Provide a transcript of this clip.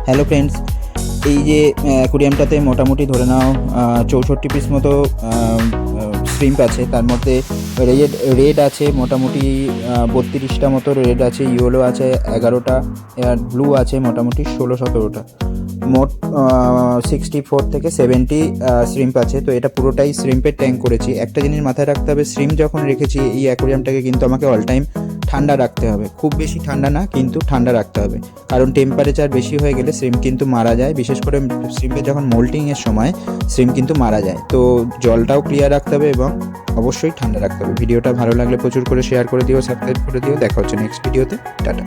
Hello friends, এই যে অ্যাকুরিয়ামটাতে মোটামুটি ধরে নাও 64 পিস মতো শ্রিম্প আছে। তার মধ্যে রেড আছে মোটামুটি 32টা মতো রেড আছে, ইয়েলো আছে 11টা, আর ব্লু আছে মোটামুটি 16-17টা। মোট 64 থেকে 70 শ্রিম্প আছে। তো এটা পুরোটাই শ্রিম্পের ট্যাঙ্ক করেছি। একটা জিনিস মাথায় রাখতে হবে, শ্রিম্প যখন রেখেছি এই অ্যাকুরিয়ামটাকে কিন্তু আমাকে অল টাইম ঠান্ডা রাখতে হবে। খুব বেশি ঠান্ডা না, কিন্তু ঠান্ডা রাখতে হবে, কারণ টেম্পারেচার বেশি হয়ে গেলে শ্রিম্প কিন্তু মারা যায়। বিশেষ করে শ্রিম্পের যখন মোল্টিংয়ের সময় শ্রিম্প কিন্তু মারা যায়। তো জলটাও ক্লিয়ার রাখতে হবে এবং অবশ্যই ঠান্ডা রাখতে হবে। ভিডিওটা ভালো লাগলে প্রচুর করে শেয়ার করে দিও, সাবস্ক্রাইব করে দিও। দেখা হচ্ছে নেক্সট ভিডিওতে। টাটা।